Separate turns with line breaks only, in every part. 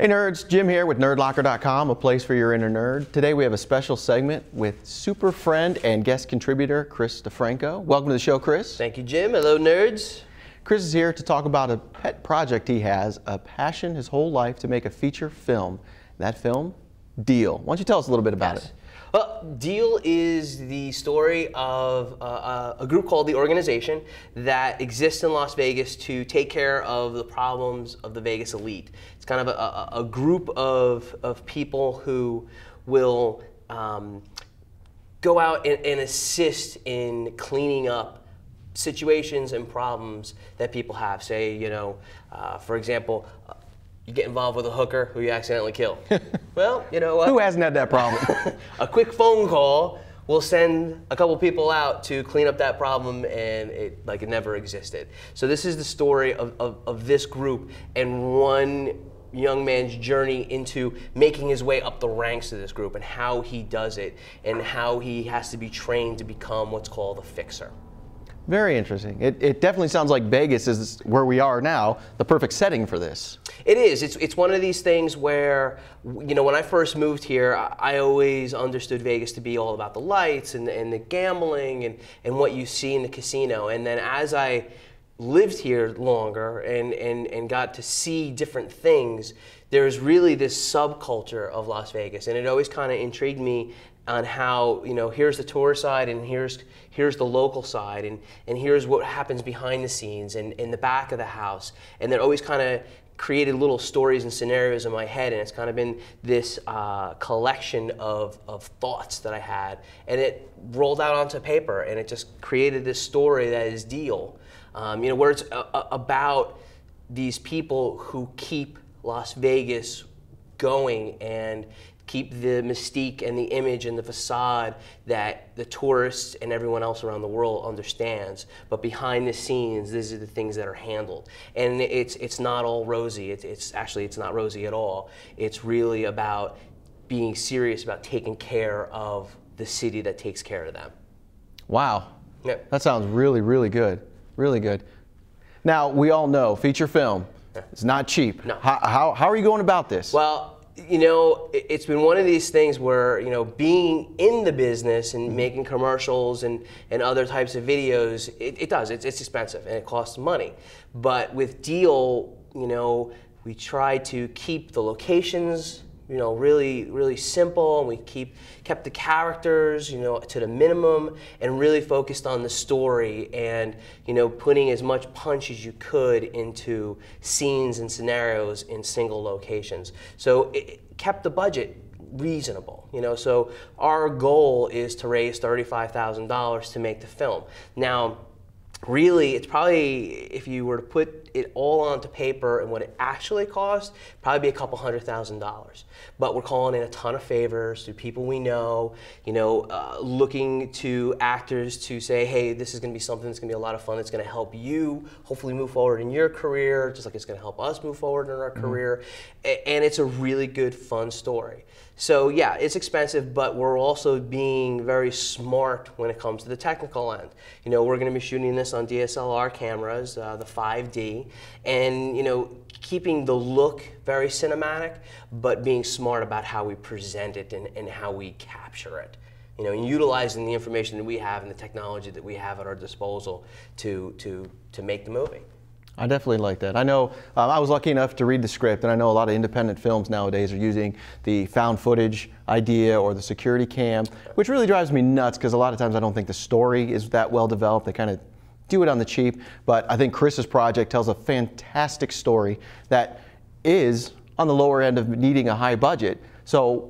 Hey nerds, Jim here with Nerdlocker.com, a place for your inner nerd. Today we have a special segment with super friend and guest contributor Chris DeFranco. Welcome to the show, Chris.
Thank you, Jim. Hello, nerds.
Chris is here to talk about a pet project he has, a passion his whole life to make a feature film. That film, Deal. Why don't you tell us a little bit about it?
Well, Deal is the story of a group called The Organization that exists in Las Vegas to take care of the problems of the Vegas elite. It's kind of a group of people who will go out and assist in cleaning up situations and problems that people have. Say, you know, for example, you get involved with a hooker who you accidentally kill. Well, you know what?
Who hasn't had that problem?
A quick phone call will send a couple people out to clean up that problem, and it never existed. So this is the story of this group and one young man's journey into making his way up the ranks of this group and how he does it and how he has to be trained to become what's called a fixer.
Very interesting. It definitely sounds like Vegas is where we are now, the perfect setting for this.
It is. It's one of these things where, you know, when I first moved here, I always understood Vegas to be all about the lights and the gambling and what you see in the casino. And then as I lived here longer and got to see different things, there's really this subculture of Las Vegas. And it always kind of intrigued me on how, you know, here's the tour side and here's the local side and here's what happens behind the scenes and in the back of the house. And that always kind of created little stories and scenarios in my head, and it's kind of been this collection of thoughts that I had, and it rolled out onto paper, and it just created this story that is Deal. You know, where it's about these people who keep Las Vegas going and keep the mystique and the image and the facade that the tourists and everyone else around the world understands. But behind the scenes, these are the things that are handled. And it's not all rosy. It's not rosy at all. It's really about being serious about taking care of the city that takes care of them.
Wow.
Yep.
That sounds really, really good. Really good. Now, we all know feature film is not cheap.
No.
How are you going about this?
Well, you know, it's been one of these things where, you know, being in the business and making commercials and other types of videos, it's expensive and it costs money. But with Deal, you know, we try to keep the locations, you know, really, really simple, and we kept the characters, you know, to the minimum, and really focused on the story and, you know, putting as much punch as you could into scenes and scenarios in single locations. So it kept the budget reasonable, you know. So our goal is to raise $35,000 to make the film. Now, really, it's probably, if you were to put it all onto paper and what it actually cost, probably be a couple $100,000. But we're calling in a ton of favors to people we know, you know, looking to actors to say, hey, this is going to be something that's going to be a lot of fun. It's going to help you hopefully move forward in your career, just like it's going to help us move forward in our career. And it's a really good, fun story. So yeah, it's expensive, but we're also being very smart when it comes to the technical end. You know, we're going to be shooting this on DSLR cameras, the 5D, and, you know, keeping the look very cinematic, but being smart about how we present it and how we capture it. You know, and utilizing the information that we have and the technology that we have at our disposal to make the movie.
I definitely like that. I know I was lucky enough to read the script, and I know a lot of independent films nowadays are using the found footage idea or the security cam, which really drives me nuts because a lot of times I don't think the story is that well developed. They kind of do it on the cheap, but I think Chris's project tells a fantastic story that is on the lower end of needing a high budget. So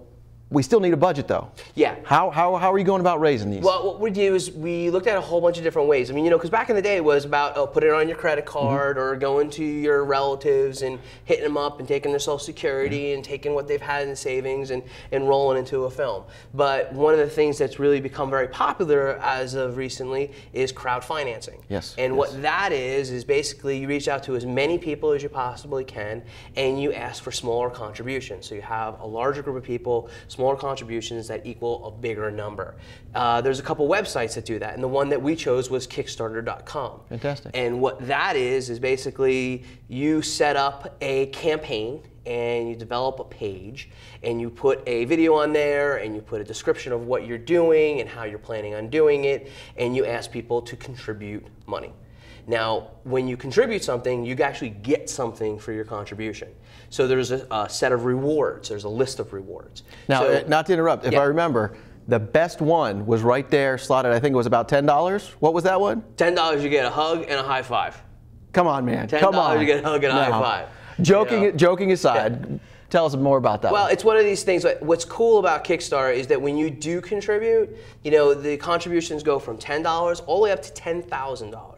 we still need a budget, though.
Yeah.
How are you going about raising these?
Well, what we do is we looked at a whole bunch of different ways. I mean, you know, because back in the day it was about, oh, put it on your credit card or going to your relatives and hitting them up and taking their Social Security and taking what they've had in savings and rolling into a film. But one of the things that's really become very popular as of recently is crowdfinancing.
Yes.
And what that is basically you reach out to as many people as you possibly can and you ask for smaller contributions. So you have a larger group of people, smaller smaller contributions that equal a bigger number. There's a couple websites that do that, and the one that we chose was Kickstarter.com.
Fantastic.
And what that is basically you set up a campaign and you develop a page and you put a video on there and you put a description of what you're doing and how you're planning on doing it, and you ask people to contribute money. Now, when you contribute something, you actually get something for your contribution. So there's a set of rewards. There's a list of rewards.
Now,
so,
not to interrupt, if I remember, the best one was right there slotted. I think it was about $10. What was that one?
$10 you get a hug and a high five.
Come on, man.
$10
Come on.
you get a hug and a high five.
Joking aside, tell us more about that.
Well,
one.
it's one of these things. What's cool about Kickstarter is that when you do contribute, the contributions go from $10 all the way up to $10,000.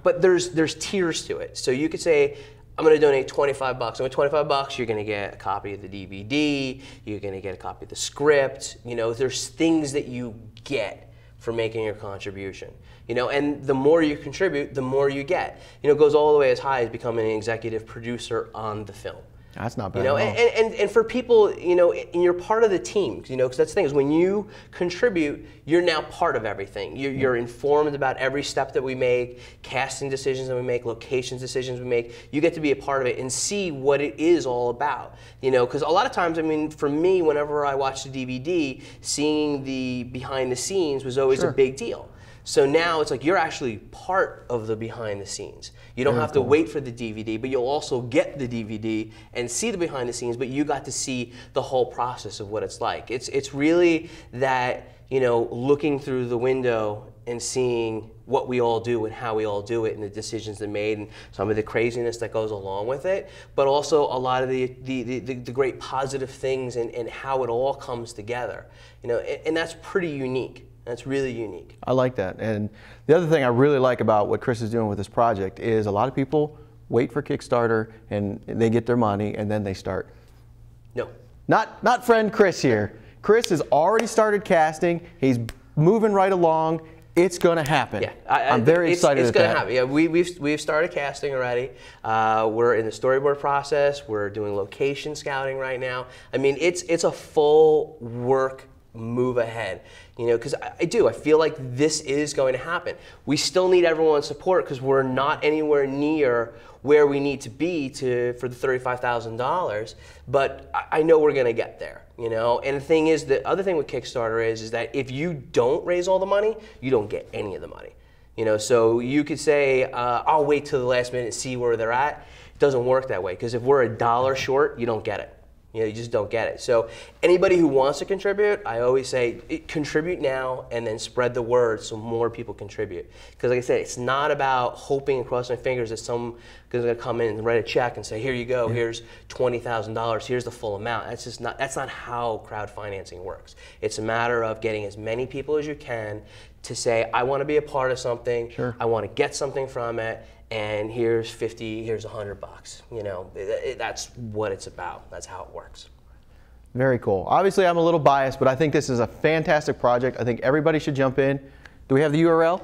But there's tiers to it. So you could say, I'm going to donate $25. And with $25, you're going to get a copy of the DVD. You're going to get a copy of the script. There's things that you get for making your contribution. And the more you contribute, the more you get. It goes all the way as high as becoming an executive producer on the film.
That's not bad.
And for people, and you're part of the team, because that's the thing is when you contribute, you're now part of everything. You're informed about every step that we make, casting decisions that we make, locations decisions we make. You get to be a part of it and see what it is all about. Because a lot of times, for me, whenever I watched the DVD, seeing the behind the scenes was always a big deal. So now it's like you're actually part of the behind the scenes. You don't have to wait for the DVD, but you'll also get the DVD and see the behind the scenes, but you got to see the whole process of what it's like. It's really that, looking through the window and seeing what we all do and how we all do it and the decisions that are made and some of the craziness that goes along with it, but also a lot of the great positive things and how it all comes together. And that's pretty unique. That's really unique.
I like that. And the other thing I really like about what Chris is doing with this project is a lot of people wait for Kickstarter and they get their money and then they start.
No.
Not friend Chris here. Chris has already started casting. He's moving right along. It's going to happen. Yeah, I'm very excited
it's
about that.
It's going to happen. Yeah, we've started casting already. We're in the storyboard process. We're doing location scouting right now. It's a full work move ahead, because I feel like this is going to happen. We still need everyone's support because we're not anywhere near where we need to be for the $35,000, but I know we're going to get there, And the thing is, the other thing with Kickstarter is that if you don't raise all the money, you don't get any of the money. So you could say, I'll wait till the last minute and see where they're at. It doesn't work that way, because if we're $1 short, you don't get it. You just don't get it. So anybody who wants to contribute, I always say contribute now and then spread the word so more people contribute. Because like I said, it's not about hoping and crossing fingers that someone is going to come in and write a check and say, here you go, here's $20,000, here's the full amount. That's not how crowdfunding works. It's a matter of getting as many people as you can to say, I want to be a part of something, I want to get something from it, and here's 50, here's $100. That's what it's about. That's how it works.
Very cool. Obviously, I'm a little biased, but I think this is a fantastic project. I think everybody should jump in. Do we have the URL?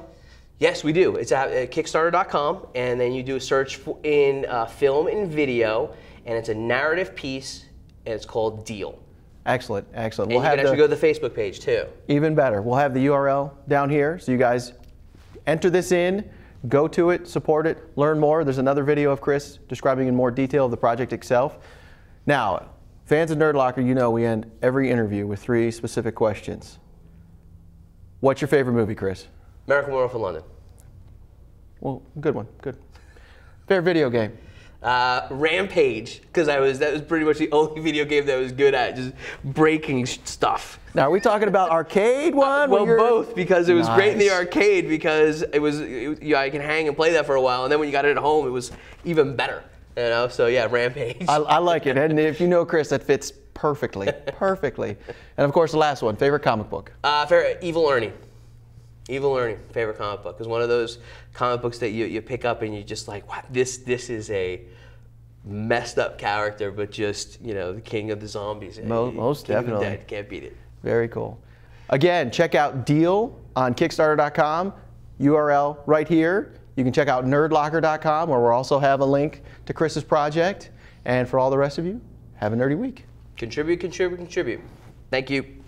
Yes, we do. It's at Kickstarter.com, and then you do a search in film and video, and it's a narrative piece, and it's called Deal.
Excellent, excellent.
And you can actually go to the Facebook page, too.
Even better. We'll have the URL down here, so you guys enter this in. Go to it, support it, learn more. There's another video of Chris describing in more detail of the project itself. Now, fans of Nerdlocker, we end every interview with 3 specific questions. What's your favorite movie, Chris?
American Werewolf in London.
Well, good one, good. Favorite video game?
Rampage, because that was pretty much the only video game that I was good at, just breaking stuff.
Now, are we talking about arcade one?
Well, both, because it was great in the arcade because I can hang and play that for a while, and then when you got it at home, it was even better. So yeah, Rampage.
I like it, and if you know Chris, that fits perfectly, perfectly. And of course, the last one, favorite comic book?
Favorite Evil Ernie. Evil Ernie, favorite comic book. It's one of those comic books that you pick up and you're just like, wow, this is a messed up character, but just, the king of the zombies.
Most definitely.
King of the dead, can't beat it.
Very cool. Again, check out Deal on Kickstarter.com, URL right here. You can check out Nerdlocker.com, where we'll also have a link to Chris's project. And for all the rest of you, have a nerdy week.
Contribute, contribute, contribute. Thank you.